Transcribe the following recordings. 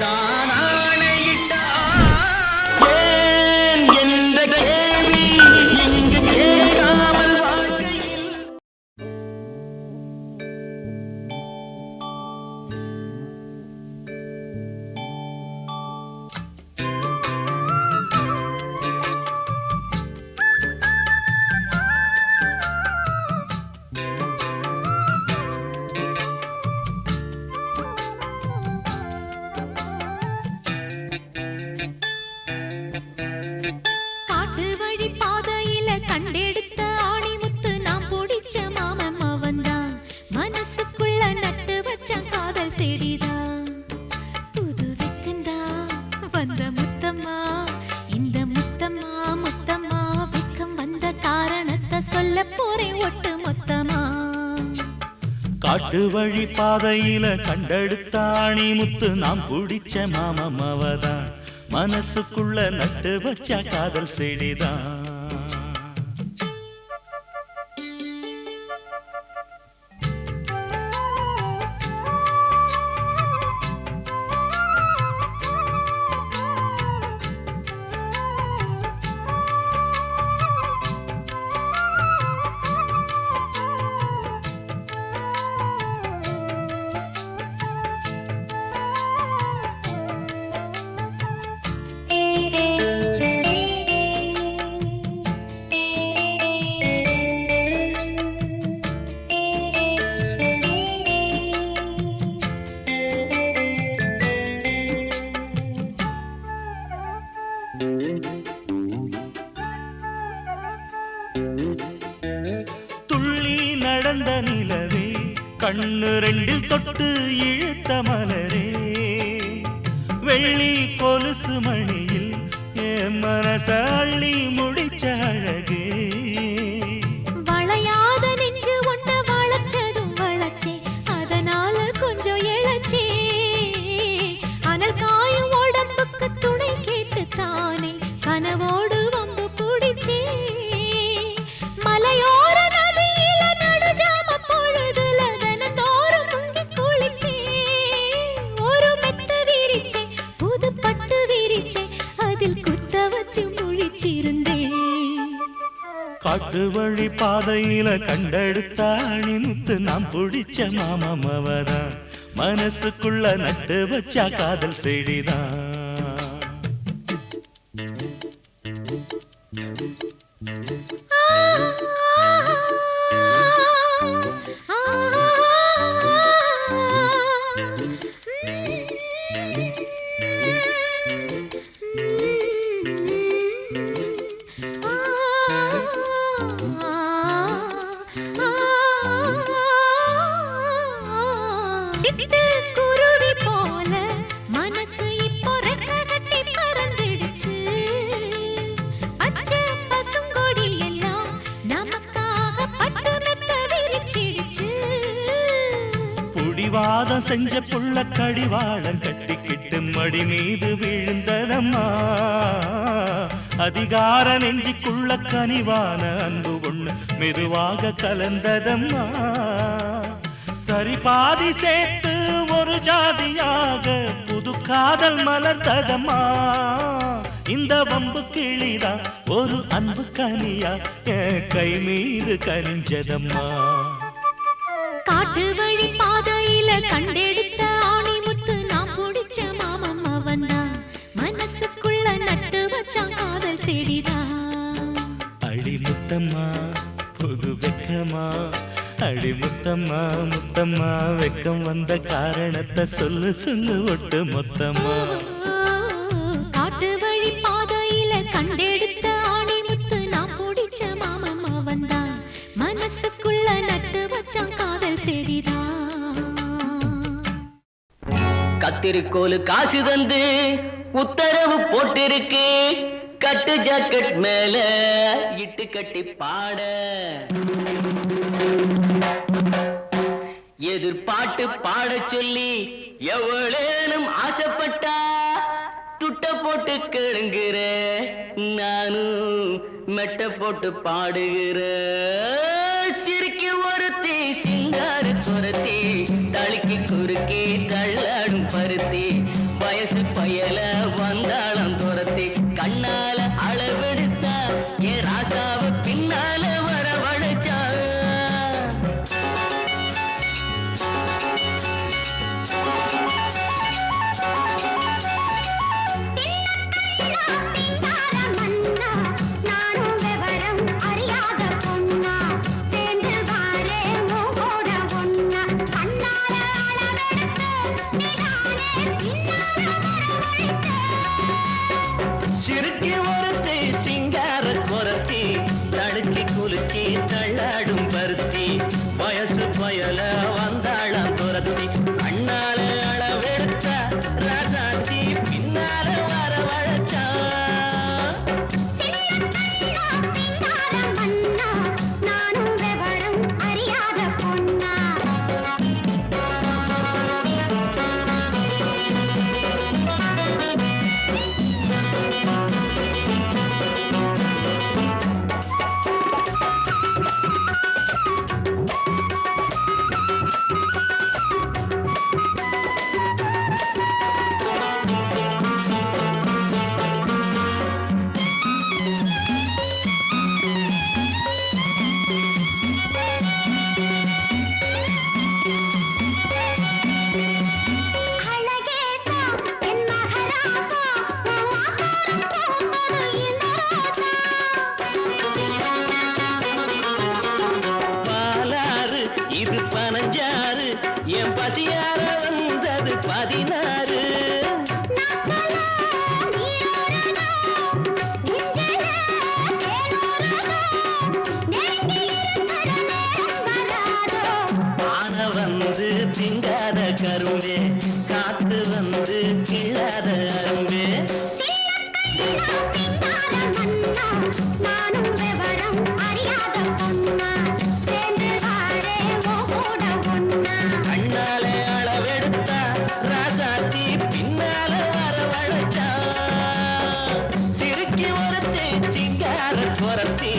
நான் ஏன் என்ற கேள்வி இங்கு கேட்காமல் வாழ்க்கையில் காட்டு வழி பாதையில கண்டெடுத்த ஆணி முத்து நாம் பிடிச்ச மாமம் அவதான் மனசுக்குள்ள நட்டு வச்ச காதல் செடிதான் துள்ளி நடந்த நிலவே கண்ணு ரெண்டில் தொட்டு இழுத்த மலரே வெள்ளி கொலுசு மணியில் என் மனச அள்ளி முடிச்ச அழகே வளையாத நெஞ்சு ஒன்ன வளைச்சதும் வளைச்சே அதனால கொஞ்சம் இழைச்சே அனல் காயும் உடம்புக்கு துணை கேட்டு தானே கனவோடு வம்பு பிடிச்சே மலையோர நதியில நடுஜாம பொழுதுல தினந்தோறும் முங்கி குளிச்சே ஒரு மெத்த விரிச்சே புது பட்டு விரிச்சே அதில் குத்த வச்சு முழிச்சிருந்தேன் காட்டு வழி பாதையில கண்டெடுத்த அணி முத்து நாம் பிடிச்ச மாமம் அவதான் மனசுக்குள்ள நட்டு வச்ச காதல் செடிதான் குருவி போல மனசு இப்போ ரெக்க கட்டி பறந்துடுச்சு பச்சை பசுங்கொடி எல்லாம் நமக்காக பட்டு மெத்த விரிச்சிடுச்சு புடிவாதம் செஞ்ச புள்ள கடிவாளம் கட்டிக்கிட்டு மடி மீது விழுந்ததம்மா அதிகார நெஞ்சுக்குள்ள கனிவான அன்பு ஒண்ணு மெதுவாக கலந்ததம்மா சரி பாதி சேர்த்து ஒரு ஜாதியாக புது காதல் மலர்ந்ததம்மா இந்த வம்பு கிளிதான் ஒரு அன்பு கனியா என் கை மீது கனிஞ்சதம்மா காட்டு வழி பாதையில கண்டெடுத்த ஆணி முத்து நாம் பிடிச்ச மாமம் அவன்தான் மனசுக்குள்ள நட்டு வச்சான் காதல் செடிதான் அடி முத்தம்மா புது வெக்கமா அடி முத்தம்மா முத்தம்மா வெக்கம் வந்த காரணத்தை சொல்லு சொல்லு ஒட்டு மொத்தமா காட்டு வழி பாதையில கண்டெடுத்த ஆணி முத்து நாம் பிடிச்ச மாமம் அவன்தான் மனசுக்குள்ள நட்டு வச்சான் காதல் செடிதான் கத்திரிக்கோலு காசு தந்து உத்தரவு போட்டிருக்கு கட்டு ஜாக்கெட் மேல இட்டு கட்டி பாட எதிர்பாட்டு பாட சொல்லி எவ்வளேனும் ஆசைப்பட்டா துட்ட போட்டு கேளுங்கிற நானும் மெட்ட போட்டு பாடுகிற சிரிக்கு ஒருத்தி சிங்கார குரத்தி தளிக்கு குறுக்கி தள்ளாடும் பருத்தி வயசு சொல்லாத அன்பே நானும் விவரம் அறியாத பொண்ணா சேர்ந்து வாரே கூட ஒன்னா கண்ணாலே அளவெடுத்தா ராசாத்தி பின்னால வரவழைச்சா சிறுக்கி ஒருத்தி சிங்கார குரத்தி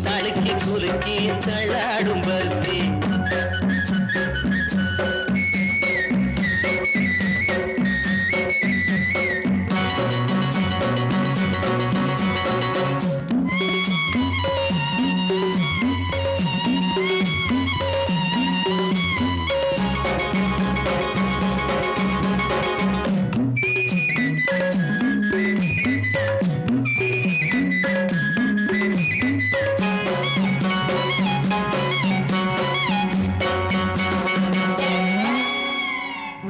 தழுக்கி குலுக்கி தள்ளாடும் பருத்தி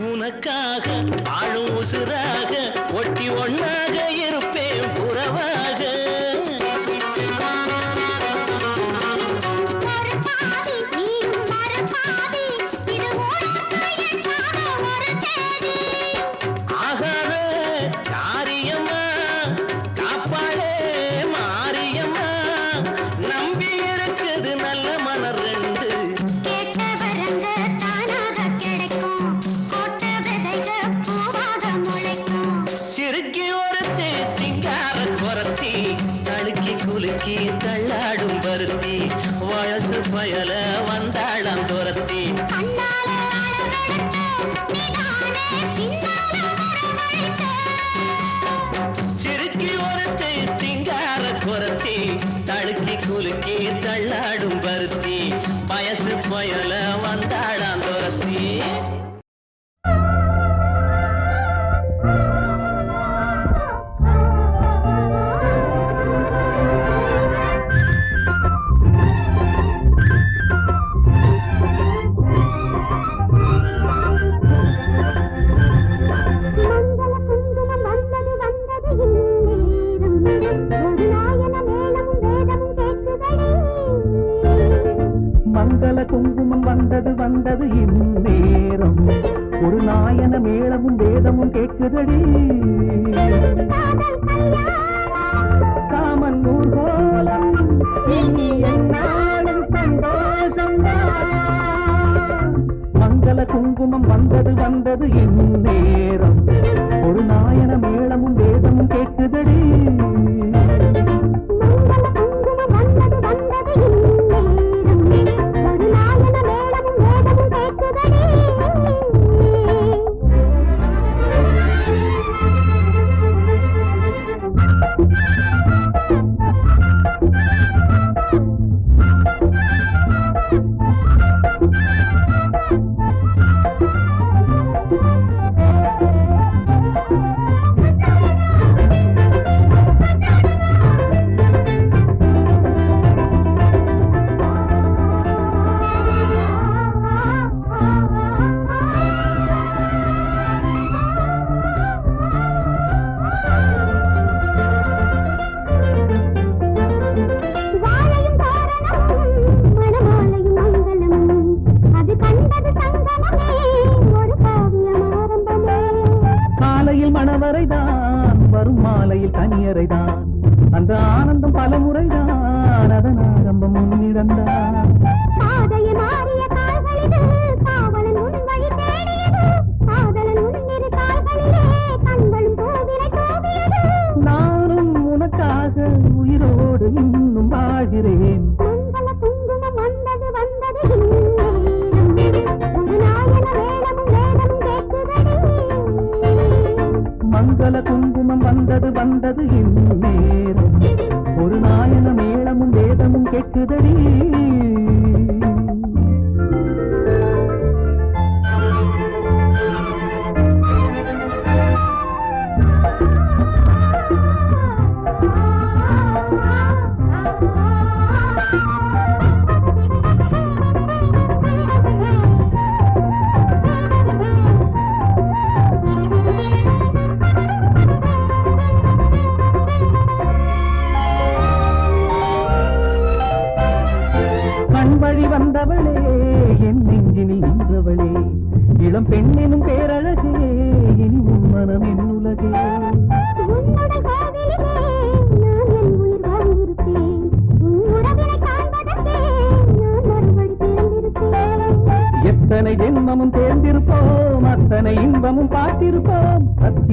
உனக்காக ஆளும் உசுராக ஒட்டி ஒன்னாக இருப்பேன் புறவாக ஆகாத காரியம்மா காப்பாளே மாரியம்மா நம்பி இருக்குது நல்ல மலர் ரெண்டு சிறுக்கி ஒருத்தி சிங்கார குரத்தி தழுக்கி குலுக்கி தள்ளாடும் பருத்தி வயசு பயல வந்தாளம் துரத்தி சிறுக்கி ஒருத்தி சிங்கார குரத்தி தழுக்கி குலுக்கி தள்ளாடும் பருத்தி வயசு பயல வந்தாளம் துரத்தி மங்கள குங்குமம் வந்தது வந்தது இந்நேரம் ஒரு நாயன மேளமும் வேதமும் கேட்குதடி காமன் ஊர்கோலம் இனி என்னாலும் சந்தோஷம் மங்கள குங்குமம் வந்தது வந்தது இந்நேரம் ஒரு நாயன மேளமும் வேதமும் கேட்குதடி மணவரைதான் வரும் மாலையில் கனியரைதான் அந்த ஆனந்தம் பல முறைதான் அதன் ஆரம்பம் முன்னிடந்தான் நானும் உனக்காக உயிரோடு இன்னும் வாழ்கிறேன் மங்கள குங்குமம் வந்தது வந்தது இந்நேரம் ஒரு நாயன மேளமும் வேதமும் கேட்குதடி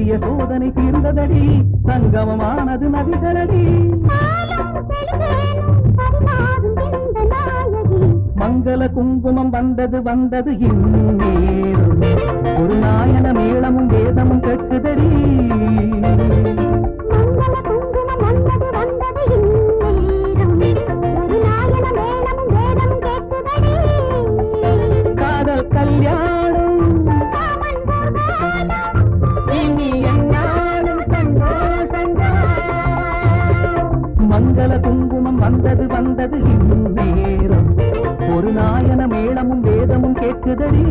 நித்திய சோதனை தீர்ந்ததடி சங்கமமானது நதிகளடி மங்கள குங்குமம் வந்தது வந்தது இந்நேரம் ஒரு நாயன மேளமும் வேதமும் கேட்குதடி காதல் கல்யாணம் இனி என்னாலும் மங்கள குங்குமம் வந்தது வந்தது இந்நேரம் ஒரு நாயன மேளமும் வேதமும் கேட்குதடி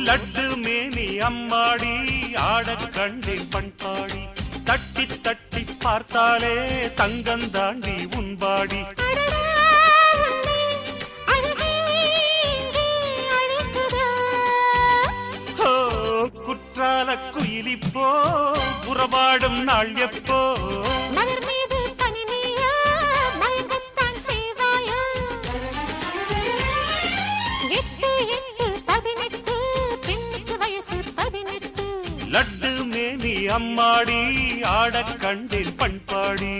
லட்டு மேனி அம்மாடி ஆடக் கண்டேன் பண்பாடி தட்டி தட்டி பார்த்தாலே தங்கந்தாண்டி உன்பாடி குற்றால குயிலிப்போ புறபாடும் நாள் எப்போ லட்டு மேனி அம்மாடி ஆடக் கண்டேன் பண்பாடி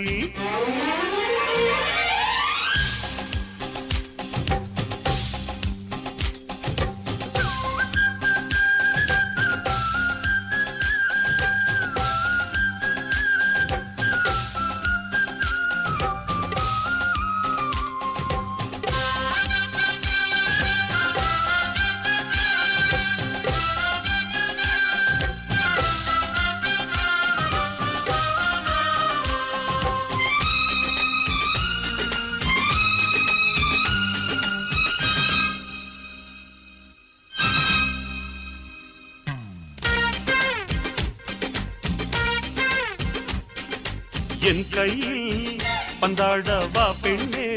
என் கையில் பந்தாடவா பெண்ணே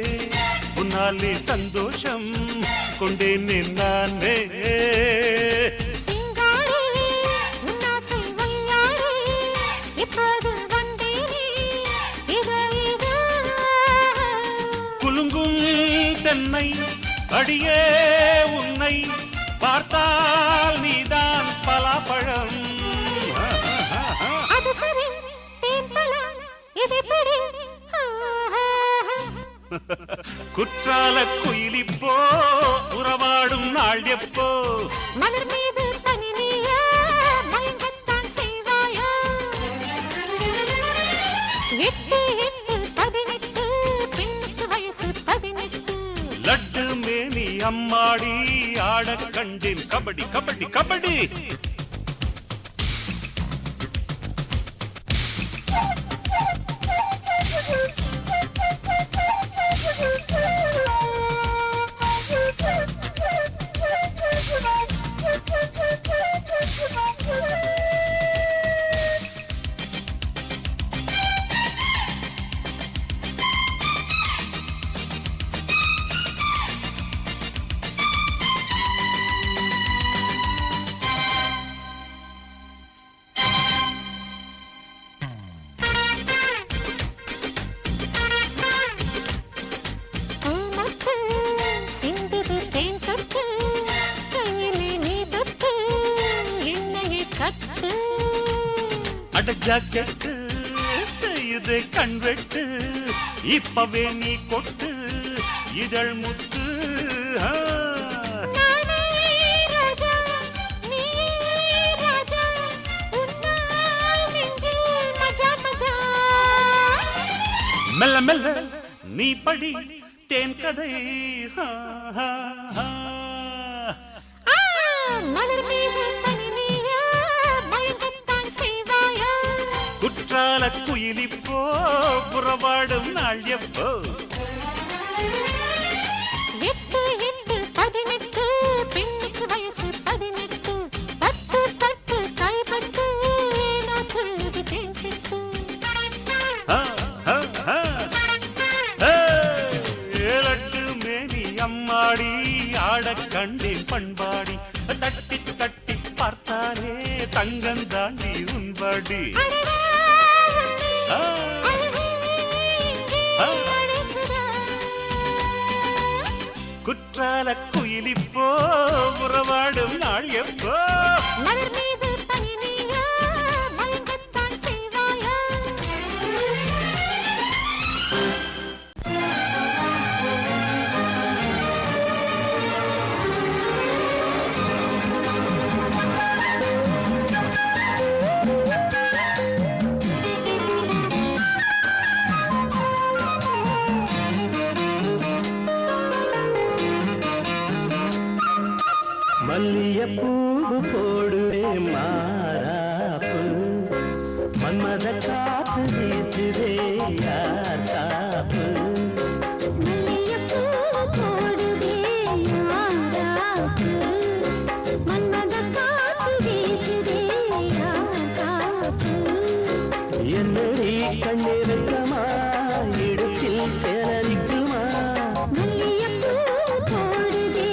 உன்னாலே சந்தோஷம் கொண்டேனே நானே குலுங்கும் தென்னை அடியே உன்னை பார்த்தால் நீதான் பலாப்பழம் குற்றால குயிலிப்போ உறவாடும் நாள் எப்போ மலர் மீது பனினியா மயங்கத்தான் செய்வாயா 8 8 18 பெண்ணுக்கு வயசு 18 லட்டு மேனி அம்மாடி ஆடக் கண்டேன் கபடி கபடி கபடி அட ஜாக்கெட்டு செய்யுது கண்வெட்டு இப்பவே நீ கொட்டு இதழ் முத்து மெல்ல மெல்ல நீ படி தேன் கதை மலர் மீது பனினியா மயங்கத்தான் செய்வாயா குற்றால குயிலிப்போ புறவாடும் நாள் எப்போ 8 8 18 பெண்ணுக்கு வயசு 18 10 10 கைப்பட்டு ஏனோ துள்ளுது தேன் சிட்டு ஏழட்டு மேனி அம்மாடி ஆடக் கண்டேன் பண்பாடி தட்டி தட்டி பார்த்தாலே தங்கம் தாண்டி உன்பாடி குற்றால குயிலிப்போ புறவாடும் நாள் எப்போ மலர் மீது பனினியா மயங்கத்தான் செய்வாயா மல்லியப்பூவு போடுவே மாறாப்பு மன்மத காத்து வீசுதே யார் காப்பு மல்லியப்பூ போடுவே யாராப்பு மன்மத காத்து வீசுதே யாராப்பு என்னடி கண்ணிருக்கமா இடுப்பில் சேரிக்குமா மல்லியப்பூ போடுவே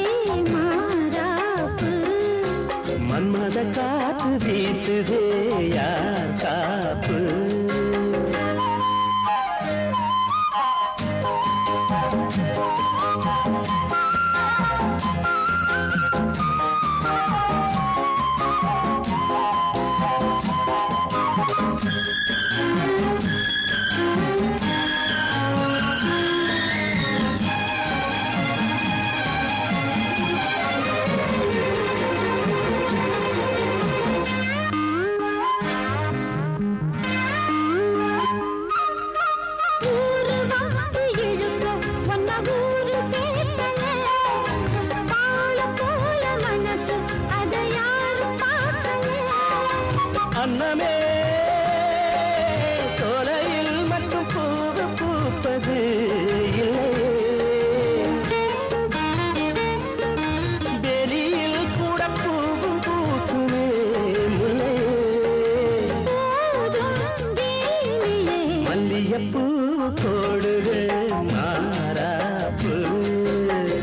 மாறாப்பு மன்மத காத்து வீசுதே யார் காப்பு ஊரு வந்து இழுக்க ஒன்ன ஊரு சேர்க்கல பாலம் போல மனசு அதை யாரும் பார்க்கல அன்னமே சோலையில் மட்டும் பூவு பூப்பது வெளியில் கூட பூவும் பூக்குமே முல்லையே போதும் வேலியே மல்லியப்பூ போடுது மாறாப்பு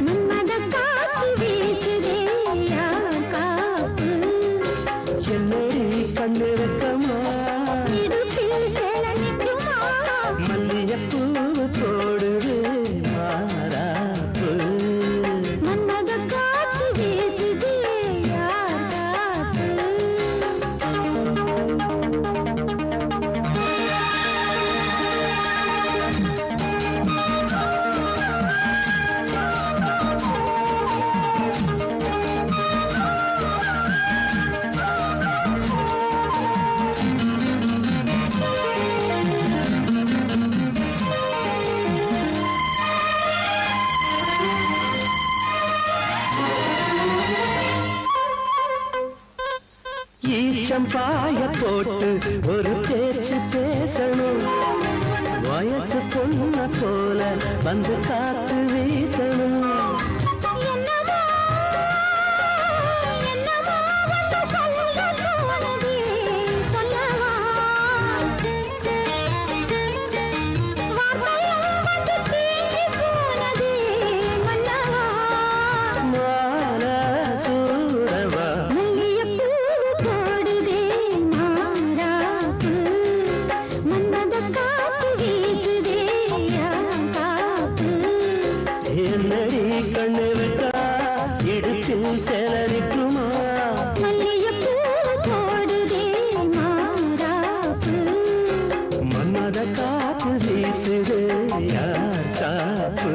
மன்மத காத்து வீசுதே யார் காப்பு என்னடி கண்ணிருக்கமா இடுப்பில் சேல நிற்குமா மல்லியப்பூ போடுது மாறாப்பு மன்மத காத்து வீசுதே யார் காப்பு ஈச்சம் பாய போட்டு ஒரு பேச்சு பேசணும் வயசு பொண்ண போல வந்து காத்து வீசணும் என்னமோ என்னமோ வந்து சொல்ல தோணுதே சொல்லவா வார்த்தையும் வந்து தீங்கி போனதே மன்னவா மான சூரவா மல்லியப்பூ போடுதே மாறாப்பு மன்மத காத்து வீசுதே யார் காப்பு என்னடி கண்ணிருக்கா இடுப்பில் சேலரிக்குமா மல்லியப்பூ போடுதே மாறாப்பு மன்மத காத்து வீசுது யார் காப்பு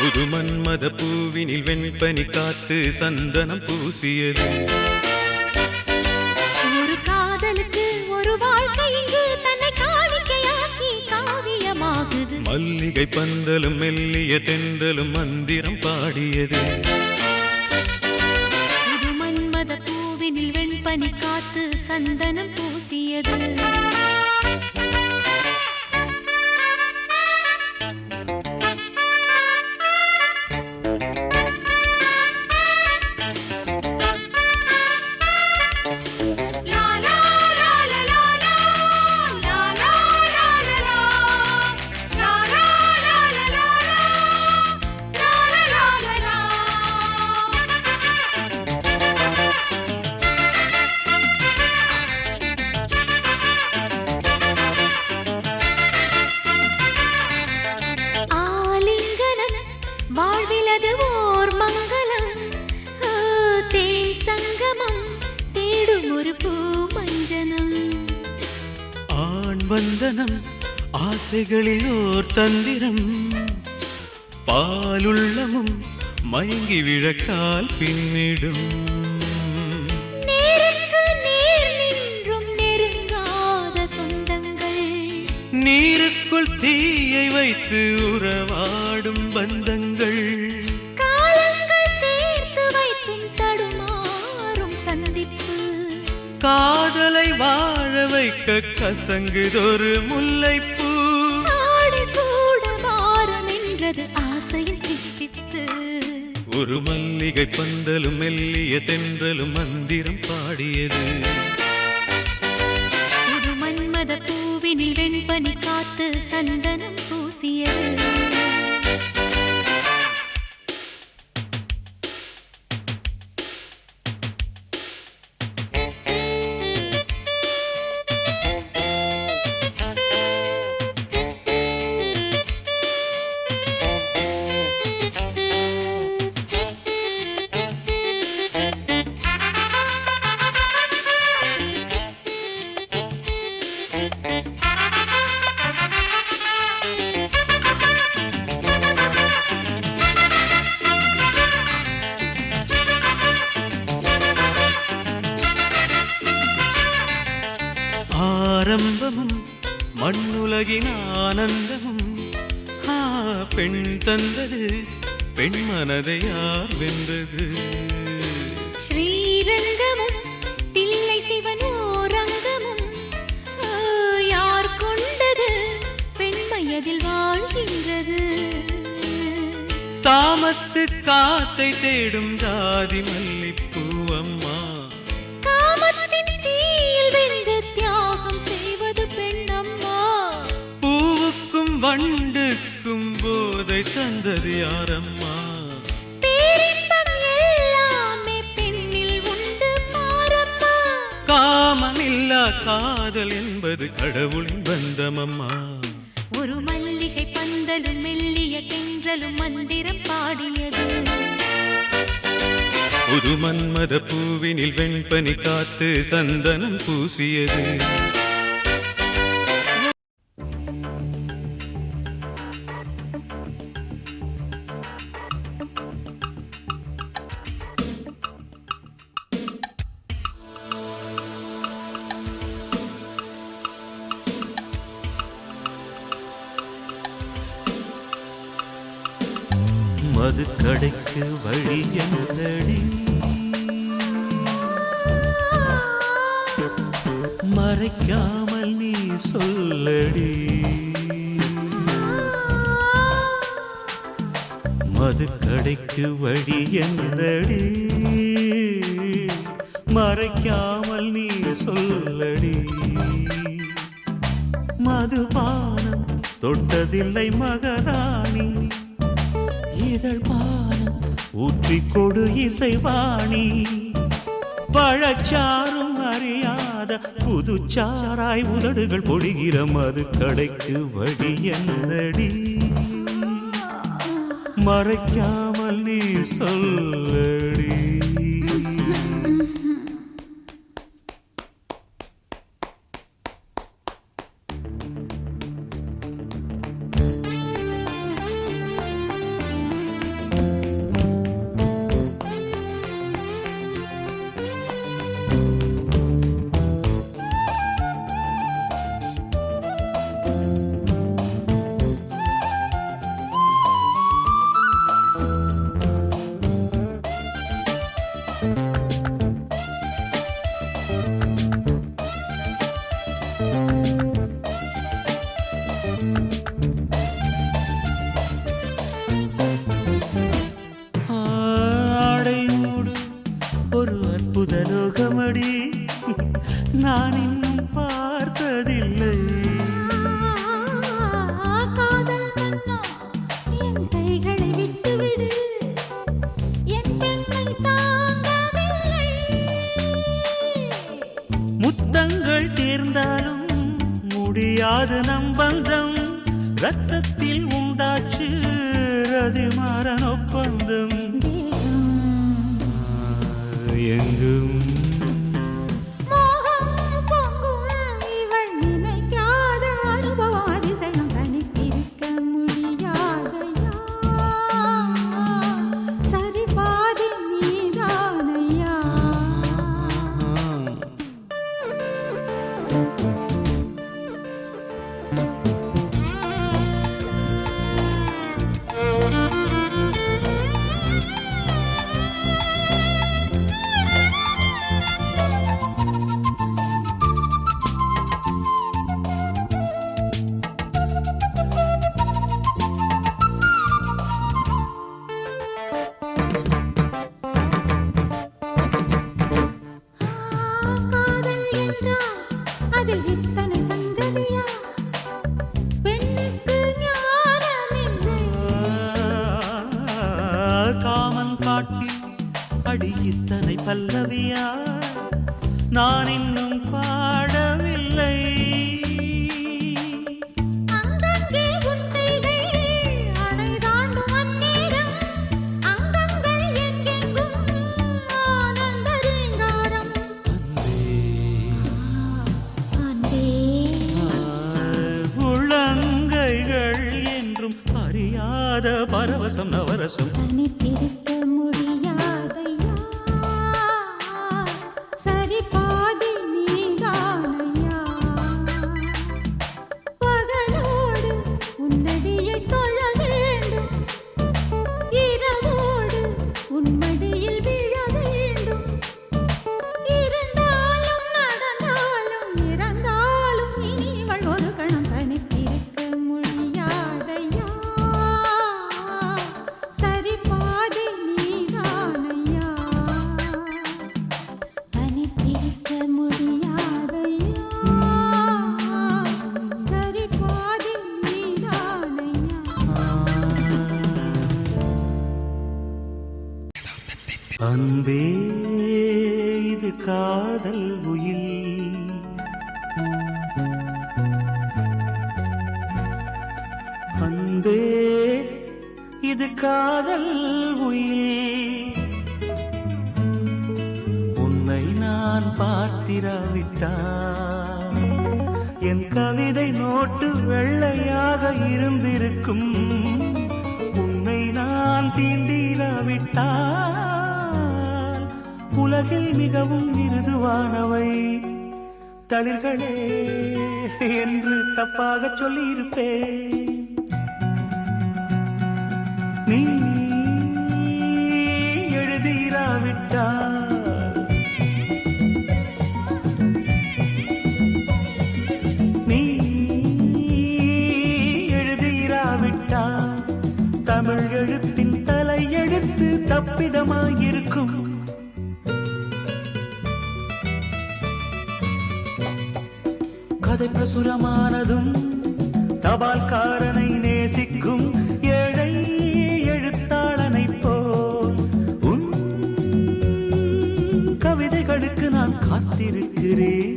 புது மன்மத பூவினில் வெண்பனி காத்து சந்தனம் பூசியது. ஒரு காதலுக்கு ஒரு வாழ்க்கை இங்கு தன்னை காணிக்கையாக்கி காவியமாகுது. மல்லிகை பந்தலும் மெல்லிய தென்றலும் மந்திரம் பாடியது. புது மன்மத பூவினில் வெண்பனி காத்து சந்தனம் பூசியது. வாழ்விலது ஓர் மங்களம், தேன் சங்கமம் தேடும் ஒரு பூ மஞ்சனம். ஆண் வந்தனம் ஆசைகளில் ஓர் தந்திரம், பாலுள்ளமும் மயங்கி விழக்கால் பின்னிடும். நேருக்கு நேர் நின்றும் நெருங்காத சொந்தங்கள், நீருக்குள் தீயை வைத்து உறவாடும் பந்தங்கள், காலங்கள் சேர்த்து வைத்தும் தடுமாறும் சந்திப்பு. காதலை வாழ வைக்க கசங்குதொரு முல்லைப்பூ. ஆடு கூட மாறும் என்றது ஆசையின் தித்திப்பு. ஒரு மல்லிகை பந்தலும் மெல்லிய தென்றலும் மந்திரம் பாடியது. புது மன்மத பூவினில் வெண்பனி காத்து சந்தனம் பூசியது. ஆரம்பமும் மண்ணுலகின் ஆனந்தமும், பெண் தந்தது பெண் மனதை யார் வென்றது. ஸ்ரீரங்கமும் தில்லை சிவனோரங்கமும், யார் கொண்டது பெண்மையதில் வாழ்கின்றது. சாமத்து காத்தை தேடும் ஜாதி மல்லிப்பூ அம்மா, காமத்தின் தீயில் வெந்து தியாகம் செய்வது பெண்ணம்மா. பூவுக்கும் வண்டுக்கும் போதை தந்தது யாரம்மா. பேரின்பம் எல்லாமே பெண்ணில் உண்டு பாரம்மா. காமமில்லா காதல் என்பது கடவுளின் பந்தமம்மா. ஒரு மல்லிகை பந்தலும் மெல்லிய தென்றலும் மந்திரம் பாடியது. புது மன்மத பூவினில் வெண்பனி காத்து சந்தனம் பூசியது. மதுக்கடைக்கு வழி என்னடி, மறைக்காமல் நீ சொல்லடி. மதுக்கடைக்கு வழி என்னடி, மறைக்காமல் நீ சொல்லடி. மதுபானம் தொட்டதில்லை மகராணி, இதழ் பானம் ஊற்றிக் கொடு இசைவாணி. பழச்சாரும் அறியாத புதுச்சாராய் உதடுகள் பொழிகிற மதுக்கடைக்கு வழி என்னடி, மறைக்காமல் நீ சொல்லடி. கைகளை விட்டுவிடு என் பெண்ணை தாங்கவில்லை முத்தங்கள் தேர்ந்தாலும் முடியாது நம் பந்தம் ரத்தத்தில் உண்டாச்சு ரதிமாறன் ஒப்பந்தம் எங்கும் மோகம் பொங்கும் இவள் நினைக்காத அனுபவம் அதிசயம் தனித்திருக்க முடியாதையா சரி பாதி நீதானையா காதல் என்றால் அதில் இத்தனை சங்கதியா பெண்ணுக்கு ஞானமில்லை காமன் காட்டி அடி இத்தனை பல்லவியா நான் இன்னும் பாடவில்லை அங்கங்கே உன் கைகள் அணை தாண்டும் அந்நேரம் அங்கங்கள் எங்கெங்கும் ஆனந்த ரீங்காரம் அன்பே உள்ளங்கைகள் என்றும் அறியாத பரவசம் நவரசம் தனித்திருக்க முடியாதையா சரி பாதி நீதானையா பகலோடு உன்னடியை தொழ வேண்டும் இரவோடு உன்மடியில் விழ வேண்டும் இருந்தாலும் நடந்தாலும் இறந்தாலும் இனிவள் ஒரு கணம் தனித்திருக்க முடியாதையா சரி பாதி நீதானையா தனித்திருக்க முடியாதையா சரி பாதி நீதானையா அன்பே இது காதல் உயில் அன்பே இது காதல் உயில் உன்னை நான் பார்த்திராவிட்டால் என் கவிதை நோட்டு வெள்ளையாக இருந்திருக்கும் உன்னை நான் தீண்டிராவிட்டால் உலகில் மிகவும் மிருதுவானவை தளிர்களே என்று தப்பாக சொல்லியிருப்பேன் நீ எழுதிராவிட்டால் நீ எழுதிராவிட்டால் தமிழ் எழுத்தின் தலை எழுத்து தப்பிதமாயிருக்கும் கதை பிரசுரமானதும் தபால்காரனை நேசிக்கும் ஏழை எழுத்தாளனை போல் உன் கவிதைகளுக்கு நான் காத்திருக்கிறேன்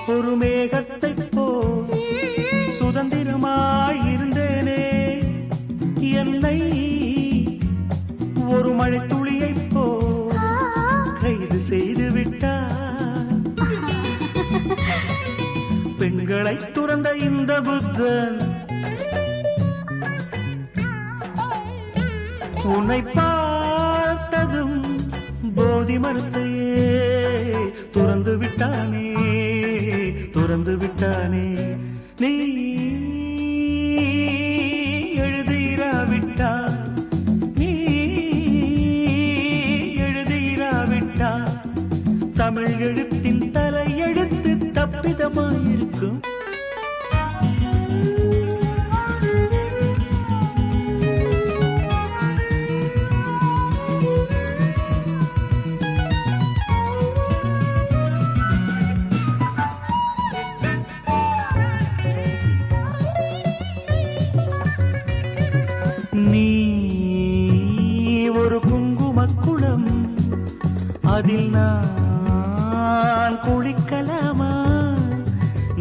ஒரு மேகத்தைப் போல் சுதந்திரமாயிருந்தேனே என்னை ஒரு மழை துளியைப் போல் கைது செய்து விட்டார் பெண்களை துறந்த இந்த புத்தன் உன்னை பார்த்ததும் போதி மரத்தையே துறந்து விட்டானே துறந்து விட்டானே நீ எழுதிராவிட்டா நீ எழுதிராவிட்டா தமிழ் எழுத்தின் தலையெழுத்து தப்பிதமாயிருக்கும். நீ ஒரு குங்குமக்குளம் அதில் நான் குளிக்கலாமா?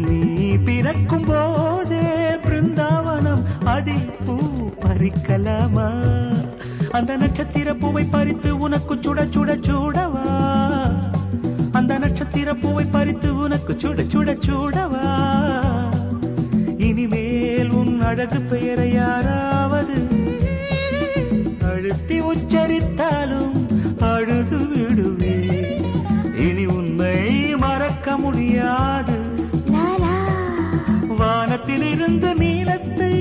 நீ பிறக்கும் போதே பிருந்தாவனம் அதில் பூ பறிக்கலாமா? அந்த நட்சத்திர பூவை பறித்து உனக்கு சுட சுட சூடவா? அந்த நட்சத்திர பூவை பறித்து உனக்கு சுட சுட சூடவா? இனிமேல் உன் அழகு பெயரை யாராவது அழுத்தி உச்சரித்தாலும் அழுது விடுவே. இனி உன்னை மறக்க முடியாது. வானத்திலிருந்து நீலத்தை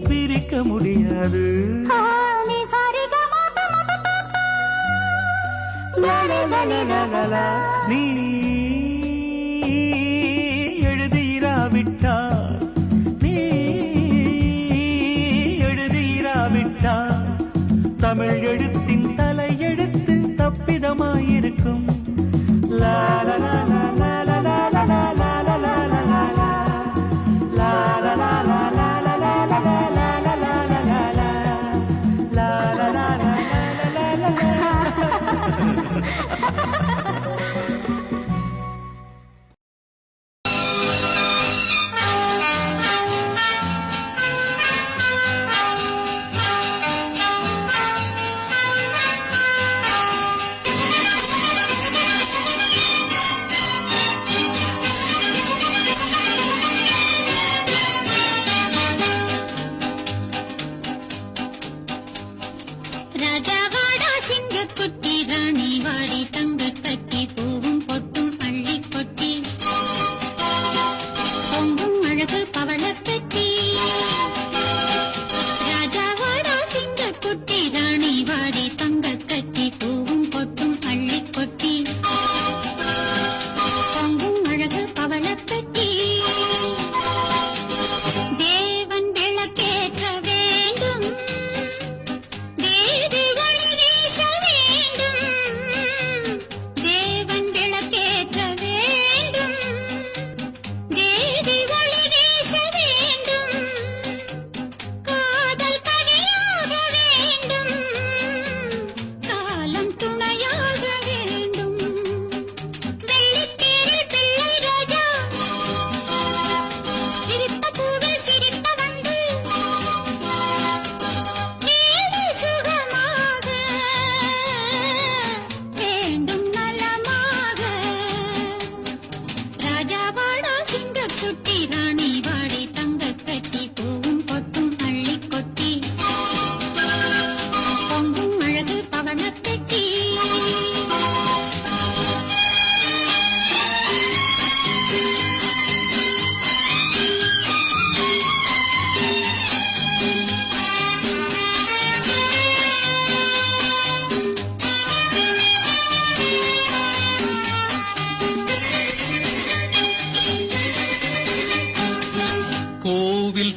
பிரிக்க முடியாது. நீ எழுதிராவிட்டால் நீ எழுதிராவிட்டால் தமிழ் எழுத்தின் தலையெழுத்து தப்பிதமாயிருக்கும். லா லா லா லா லா லா லா லா லா லா லா லா லா லா லா லா லா லா லா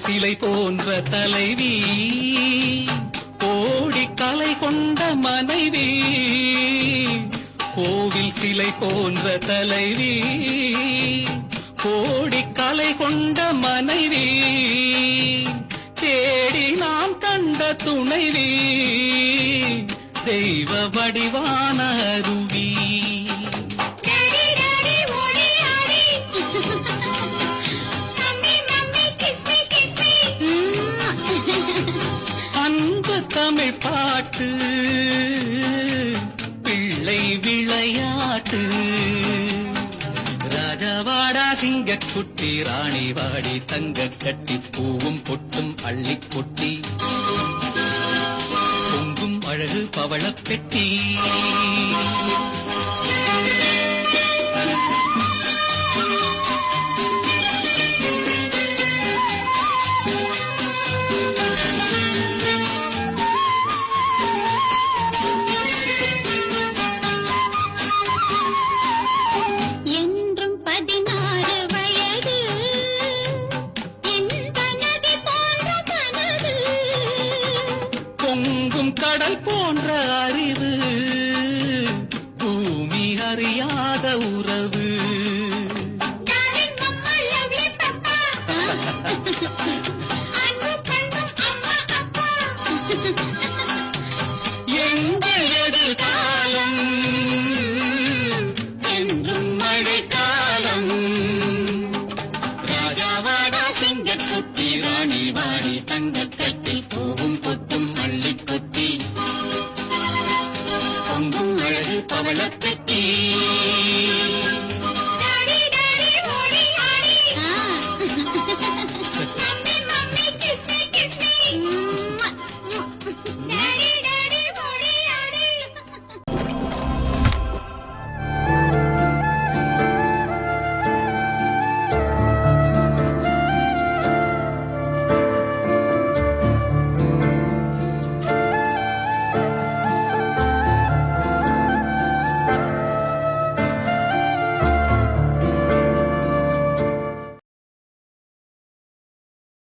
சிலை போன்ற தலைவி, கோடி கலை கொண்ட மனைவி. கோவில் சிலை போன்ற தலைவி, கோடி கலை கொண்ட மனைவி. தேடி நாம் கண்ட துணைவி, தெய்வ வடிவான அருவி. தமிழ் பாட்டு பிள்ளை விளையாட்டு. ராஜாவாடா சிங்கக்குட்டி, ராணி வாடி தங்க கட்டி, பூவும் பொட்டும் அள்ளி கொட்டி. அழகு பவளப் பெட்டி. என்றும் 16 வயது இந்த நதி போன்ற மனது பொங்கும் கடல் போன்ற அறிவு பூமி அறியாத